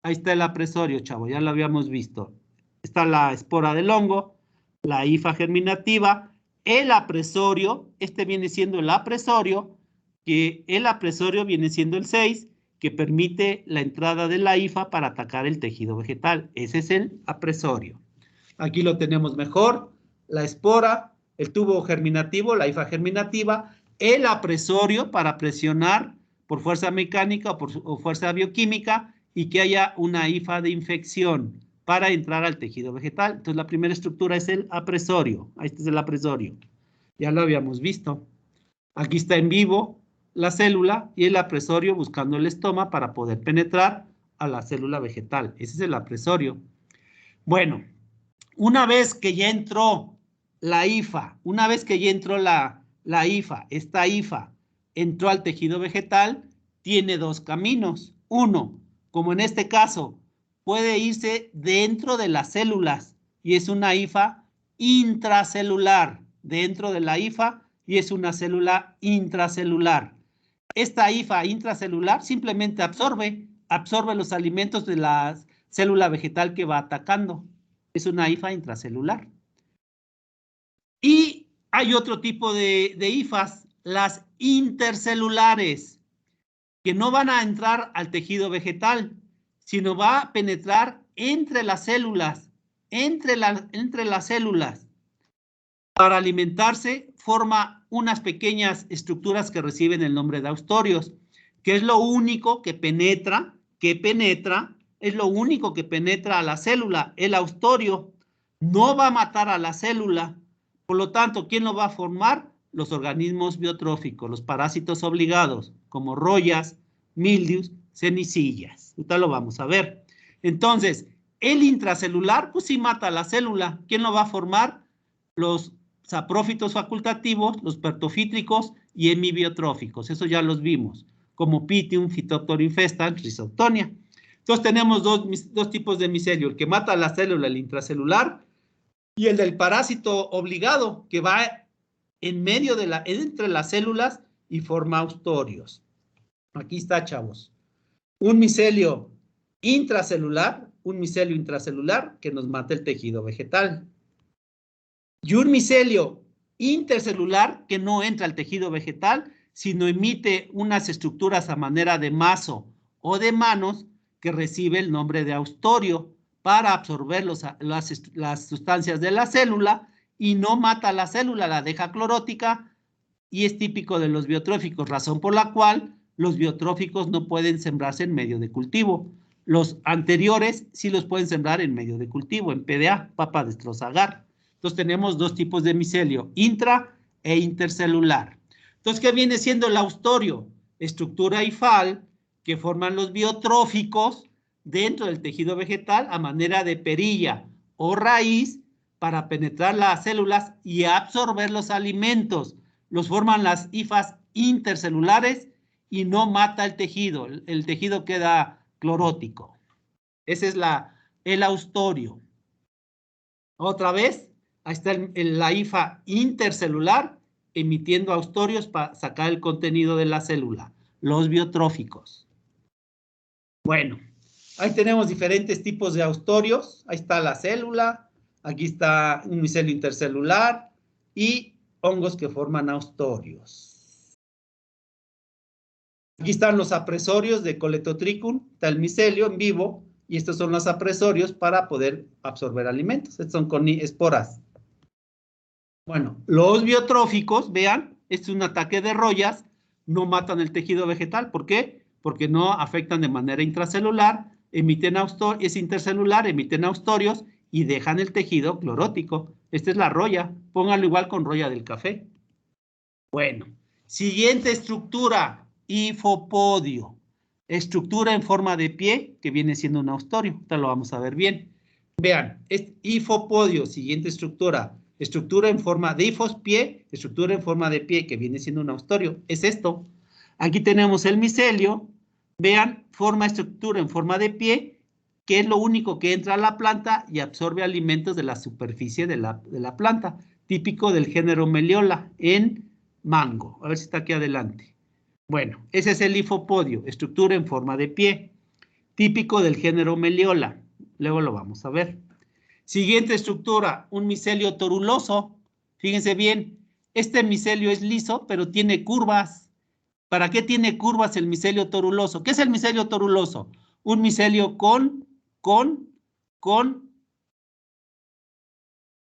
Ahí está el apresorio, chavo, ya lo habíamos visto. Está la espora del hongo, la hifa germinativa, el apresorio, este viene siendo el apresorio, que el apresorio viene siendo el 6, que permite la entrada de la hifa para atacar el tejido vegetal. Ese es el apresorio. Aquí lo tenemos mejor, la espora, el tubo germinativo, la hifa germinativa, el apresorio para presionar por fuerza mecánica o fuerza bioquímica y que haya una hifa de infección para entrar al tejido vegetal. Entonces la primera estructura es el apresorio. Este es el apresorio. Ya lo habíamos visto. Aquí está en vivo la célula y el apresorio buscando el estoma para poder penetrar a la célula vegetal. Ese es el apresorio. Bueno, una vez que ya entró la hifa. Una vez que ya entró la hifa, esta hifa entró al tejido vegetal, tiene dos caminos. Uno, como en este caso, puede irse dentro de las células y es una hifa intracelular. Dentro de la hifa y es una célula intracelular. Esta hifa intracelular simplemente absorbe los alimentos de la célula vegetal que va atacando. Es una hifa intracelular. Y hay otro tipo de hifas, las intercelulares, que no van a entrar al tejido vegetal, sino va a penetrar entre las células, entre las células. Para alimentarse, forma unas pequeñas estructuras que reciben el nombre de austorios, que es lo único que penetra, es lo único que penetra a la célula. El austorio no va a matar a la célula. Por lo tanto, ¿quién lo va a formar? Los organismos biotróficos, los parásitos obligados, como rollas, mildios, cenicillas. Ahorita lo vamos a ver. Entonces, el intracelular, pues sí mata a la célula. ¿Quién lo va a formar? Los saprófitos facultativos, los pertofítricos y hemibiotróficos. Eso ya los vimos, como Pythium, Phytophthora infestans, Rhizoctonia. Entonces tenemos dos tipos de micelio, el que mata a la célula, el intracelular, y el del parásito obligado, que va en medio entre las células y forma austorios. Aquí está, chavos. Un micelio intracelular que nos mata el tejido vegetal. Y un micelio intercelular que no entra al tejido vegetal, sino emite unas estructuras a manera de mazo o de manos que recibe el nombre de austorio para absorber las sustancias de la célula y no mata a la célula, la deja clorótica y es típico de los biotróficos, razón por la cual los biotróficos no pueden sembrarse en medio de cultivo. Los anteriores sí los pueden sembrar en medio de cultivo, en PDA, papa destrozagar. Entonces tenemos dos tipos de micelio, intra e intercelular. Entonces, ¿qué viene siendo el austorio? Estructura hifal que forman los biotróficos dentro del tejido vegetal a manera de perilla o raíz para penetrar las células y absorber los alimentos. Los forman las hifas intercelulares y no mata el tejido. El tejido queda clorótico. Ese es el austorio. Otra vez, ahí está la hifa intercelular emitiendo austorios para sacar el contenido de la célula, los biotróficos. Bueno, ahí tenemos diferentes tipos de austorios. Ahí está la célula, aquí está un micelio intercelular y hongos que forman austorios. Aquí están los apresorios de Coletotrichum, está el micelio en vivo, y estos son los apresorios para poder absorber alimentos. Estos son con esporas. Bueno, los biotróficos, vean, este es un ataque de rollas, no matan el tejido vegetal. ¿Por qué? Porque no afectan de manera intracelular, es intercelular, emiten austorios y dejan el tejido clorótico. Esta es la roya, pónganlo igual con roya del café. Bueno, siguiente estructura, hifopodio. Estructura en forma de pie, que viene siendo un austorio. Ahorita lo vamos a ver bien. Vean, es hifopodio, siguiente estructura. Estructura en forma de hifos, pie, estructura en forma de pie, que viene siendo un austorio. Es esto. Aquí tenemos el micelio. Vean, forma estructura en forma de pie, que es lo único que entra a la planta y absorbe alimentos de la superficie de la planta. Típico del género Meliola en mango. A ver si está aquí adelante. Bueno, ese es el hifopodio, estructura en forma de pie, típico del género Meliola. Luego lo vamos a ver. Siguiente estructura, un micelio toruloso. Fíjense bien, este micelio es liso, pero tiene curvas. ¿Para qué tiene curvas el micelio toruloso? ¿Qué es el micelio toruloso? Un micelio con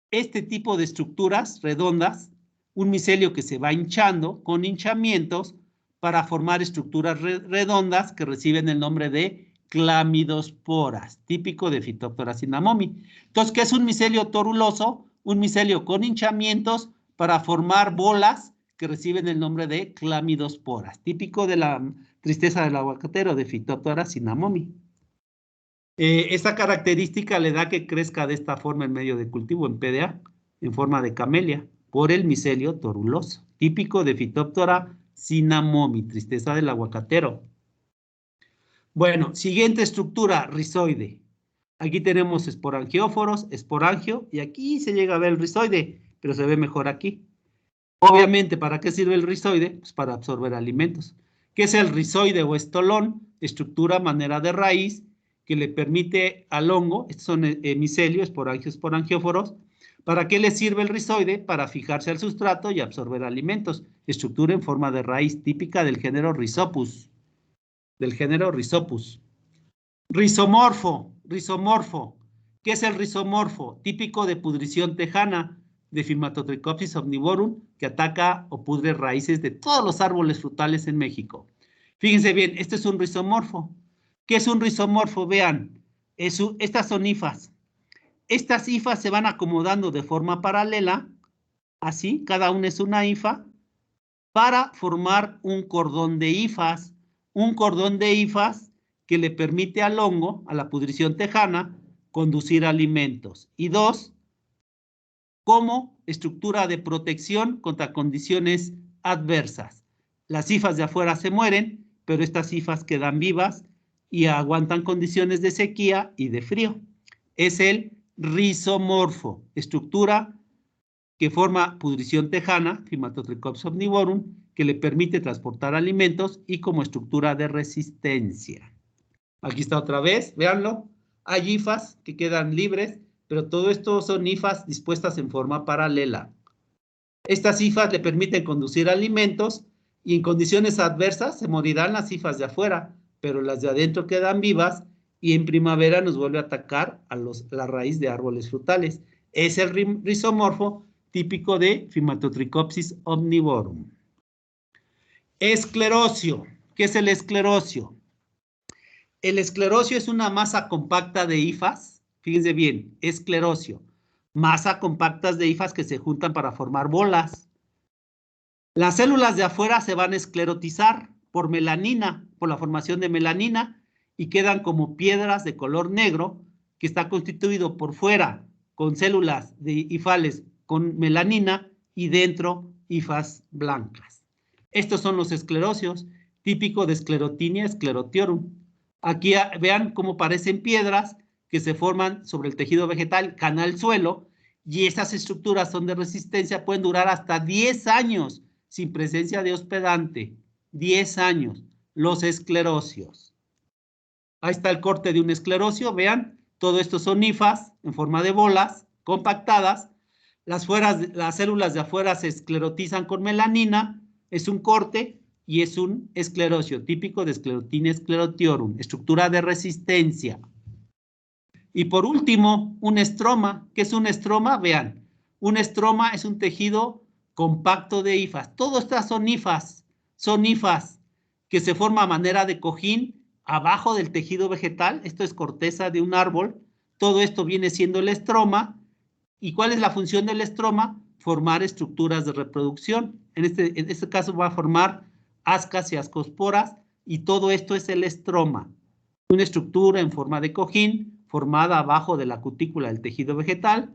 este tipo de estructuras redondas, un micelio que se va hinchando con hinchamientos para formar estructuras redondas que reciben el nombre de clamidosporas, típico de Phytophthora cinnamomi. Entonces, ¿qué es un micelio toruloso? Un micelio con hinchamientos para formar bolas que reciben el nombre de clamidosporas, típico de la tristeza del aguacatero de Phytophthora cinnamomi. Esta característica le da que crezca de esta forma en medio de cultivo, en PDA. en forma de camelia por el micelio toruloso, típico de Phytophthora cinnamomii, tristeza del aguacatero. Bueno, siguiente estructura, rizoide. Aquí tenemos esporangióforos, esporangio, y aquí se llega a ver el rizoide, pero se ve mejor aquí. Obviamente, ¿para qué sirve el rizoide? Pues para absorber alimentos. ¿Qué es el rizoide o estolón? Estructura, manera de raíz, que le permite al hongo, estos son micelios, esporangios, esporangióforos. ¿Para qué le sirve el rizoide? Para fijarse al sustrato y absorber alimentos. Estructura en forma de raíz, típica del género Rhizopus. Rizomorfo. ¿Qué es el rizomorfo? Típico de pudrición tejana, de Firmatotrichopsis omnivorum, que ataca o pudre raíces de todos los árboles frutales en México. Fíjense bien, este es un rizomorfo. ¿Qué es un rizomorfo? Vean, estas son hifas. Estas hifas se van acomodando de forma paralela, así, cada una es una hifa, para formar un cordón de hifas. Un cordón de hifas que le permite al hongo, a la pudrición tejana, conducir alimentos. Y dos, como estructura de protección contra condiciones adversas. Las hifas de afuera se mueren, pero estas hifas quedan vivas y aguantan condiciones de sequía y de frío. Es el rizomorfo, estructura que forma pudrición tejana, Firmatotrichopsis omnivorum, que le permite transportar alimentos y como estructura de resistencia. Aquí está otra vez, véanlo. Hay hifas que quedan libres, pero todo esto son hifas dispuestas en forma paralela. Estas hifas le permiten conducir alimentos y en condiciones adversas se morirán las hifas de afuera, pero las de adentro quedan vivas y en primavera nos vuelve a atacar a la raíz de árboles frutales. Es el rizomorfo típico de Firmatotrichopsis omnivorum. Esclerocio. ¿Qué es el esclerocio? El esclerocio es una masa compacta de hifas. Fíjense bien, esclerocio. Masa compactas de hifas que se juntan para formar bolas. Las células de afuera se van a esclerotizar por melanina, por la formación de melanina, y quedan como piedras de color negro, que está constituido por fuera con células de hifales con melanina y dentro hifas blancas. Estos son los esclerocios, típico de Sclerotinia sclerotiorum. Aquí vean cómo parecen piedras que se forman sobre el tejido vegetal, canal suelo, y estas estructuras son de resistencia, pueden durar hasta 10 años sin presencia de hospedante. 10 años, los esclerocios. Ahí está el corte de un esclerocio, vean, todo esto son hifas en forma de bolas compactadas. Las células de afuera se esclerotizan con melanina, es un corte y es un esclerocio típico de Sclerotinia sclerotiorum, estructura de resistencia. Y por último, un estroma. ¿Qué es un estroma? Vean, un estroma es un tejido compacto de hifas. Todas estas son hifas que se forman a manera de cojín abajo del tejido vegetal. Esto es corteza de un árbol. Todo esto viene siendo el estroma. ¿Y cuál es la función del estroma? Formar estructuras de reproducción. En este caso va a formar ascas y ascosporas, y todo esto es el estroma. Una estructura en forma de cojín formada abajo de la cutícula del tejido vegetal.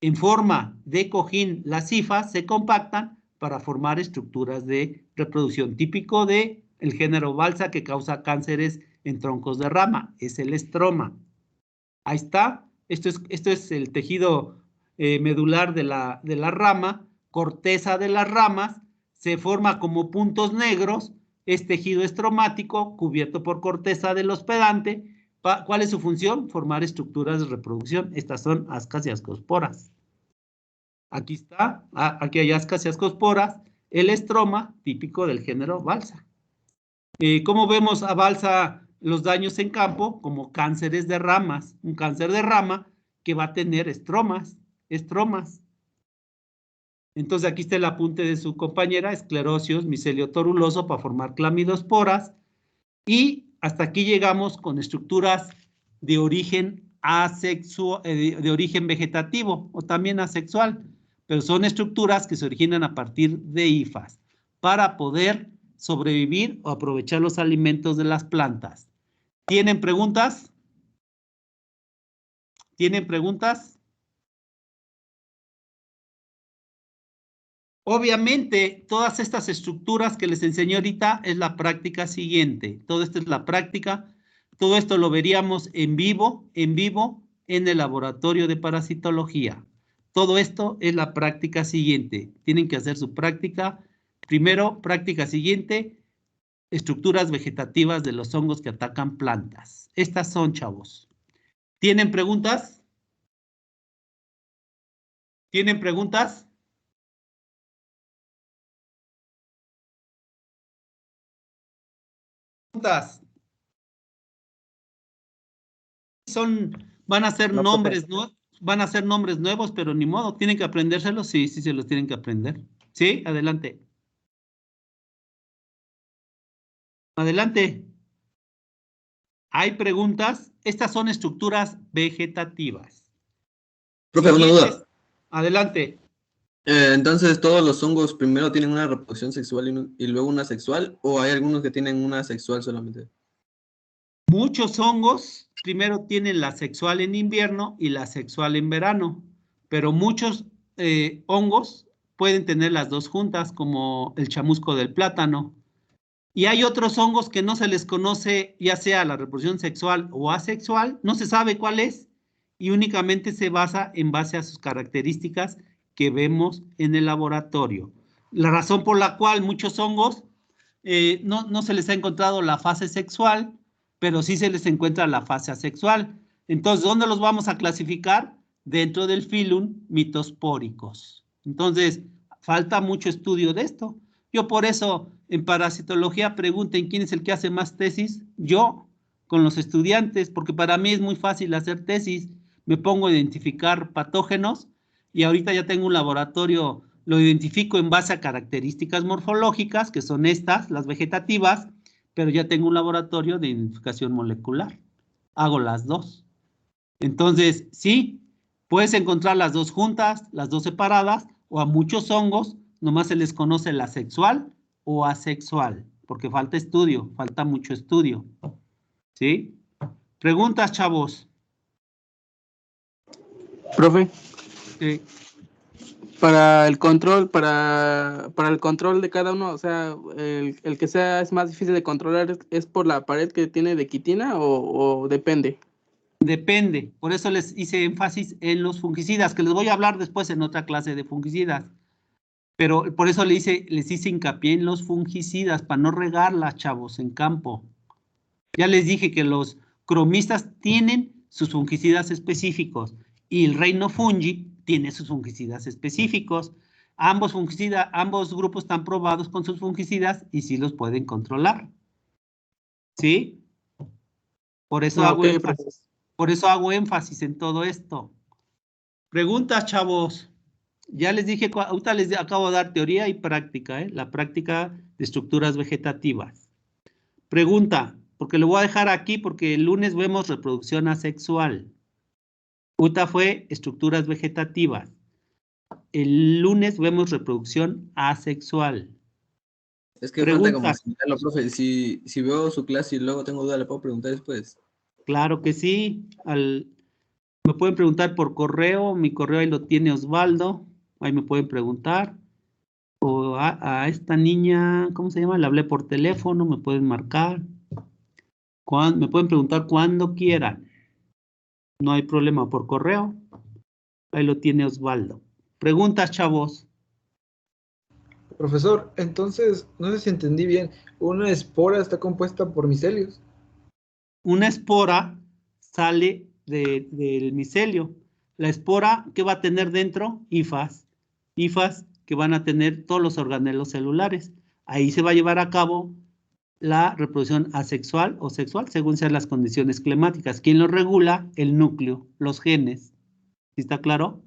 En forma de cojín, las hifas se compactan para formar estructuras de reproducción. Típico del género Balsa, que causa cánceres en troncos de rama. Es el estroma. Ahí está. Esto es el tejido medular de la rama, corteza de las ramas, se forma como puntos negros, es tejido estromático cubierto por corteza del hospedante. ¿Cuál es su función? Formar estructuras de reproducción. Estas son ascas y ascosporas. Aquí está, aquí hay ascas y ascosporas, el estroma típico del género Balsa. ¿Cómo vemos a Balsa los daños en campo? Como cánceres de ramas, un cáncer de rama que va a tener estromas. Entonces aquí está el apunte de su compañera, esclerocios, micelio toruloso para formar clamidosporas, y hasta aquí llegamos con estructuras de origen asexual, de origen vegetativo o también asexual, pero son estructuras que se originan a partir de hifas para poder sobrevivir o aprovechar los alimentos de las plantas. ¿Tienen preguntas? ¿Tienen preguntas? Obviamente, todas estas estructuras que les enseñé ahorita es la práctica siguiente. Todo esto es la práctica. Todo esto lo veríamos en vivo en el laboratorio de parasitología. Todo esto es la práctica siguiente. Tienen que hacer su práctica. Primero, práctica siguiente, estructuras vegetativas de los hongos que atacan plantas. Estas son, chavos. ¿Tienen preguntas? ¿Tienen preguntas? Van a ser No, nombres, ¿no? Van a ser nombres nuevos, pero ni modo, tienen que aprendérselos, sí, sí se los tienen que aprender. Sí, adelante. Adelante. ¿Hay preguntas? Estas son estructuras vegetativas. Profe, una duda. Adelante. Entonces, ¿todos los hongos primero tienen una reproducción sexual y luego una sexual? ¿O hay algunos que tienen una sexual solamente? Muchos hongos primero tienen la sexual en invierno y la sexual en verano, pero muchos hongos pueden tener las dos juntas, como el chamusco del plátano. Y hay otros hongos que no se les conoce, ya sea la reproducción sexual o asexual, no se sabe cuál es, y únicamente se basa en base a sus características que vemos en el laboratorio. La razón por la cual muchos hongos no se les ha encontrado la fase sexual, pero sí se les encuentra la fase asexual. Entonces, ¿dónde los vamos a clasificar? Dentro del filum mitospóricos. Entonces, falta mucho estudio de esto. Yo por eso en parasitología pregunten quién es el que hace más tesis. Yo, con los estudiantes, porque para mí es muy fácil hacer tesis. Me pongo a identificar patógenos y ahorita ya tengo un laboratorio, lo identifico en base a características morfológicas, que son estas, las vegetativas, pero ya tengo un laboratorio de identificación molecular. Hago las dos. Entonces, sí, puedes encontrar las dos juntas, las dos separadas, o a muchos hongos nomás se les conoce la sexual o asexual, porque falta estudio, falta mucho estudio. ¿Sí? Preguntas, chavos. Profe, Sí. para el control, para el control de cada uno, o sea, el que sea es más difícil de controlar, ¿es por la pared que tiene de quitina o depende? Depende, por eso les hice énfasis en los fungicidas, que les voy a hablar después en otra clase de fungicidas. Pero por eso les hice hincapié en los fungicidas, para no regarlas, chavos, en campo. Ya les dije que los cromistas tienen sus fungicidas específicos y el reino fungi tiene sus fungicidas específicos. Ambos grupos están probados con sus fungicidas y sí los pueden controlar. ¿Sí? Por eso hago énfasis en todo esto. Preguntas, chavos. Ya les dije, ahorita les acabo de dar teoría y práctica, la práctica de estructuras vegetativas. Pregunta, porque lo voy a dejar aquí porque el lunes vemos reproducción asexual. Ahorita fue estructuras vegetativas. El lunes vemos reproducción asexual. Es que falta como asimilarlo, profe. Si veo su clase y luego tengo duda, ¿le puedo preguntar después? Claro que sí. Me pueden preguntar por correo. Mi correo ahí lo tiene Osvaldo. Ahí me pueden preguntar. O a esta niña, ¿cómo se llama? Le hablé por teléfono, me pueden marcar. Me pueden preguntar cuando quieran. No hay problema, por correo. Ahí lo tiene Osvaldo. Preguntas, chavos. Profesor, entonces, no sé si entendí bien, ¿una espora está compuesta por micelios? Una espora sale del micelio. La espora, ¿qué va a tener dentro? Hifas. Hifas que van a tener todos los organelos celulares. Ahí se va a llevar a cabo la reproducción asexual o sexual, según sean las condiciones climáticas. ¿Quién lo regula? El núcleo, los genes. ¿Sí está claro?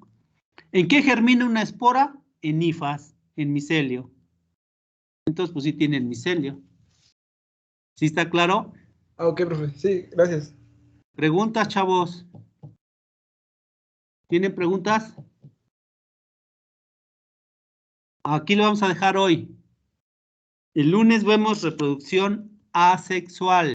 ¿En qué germina una espora? En hifas, en micelio. Entonces, pues sí tienen micelio. ¿Sí está claro? Ah, ok, profe. Sí, gracias. Preguntas, chavos. ¿Tienen preguntas? Aquí lo vamos a dejar hoy. El lunes vemos reproducción asexual.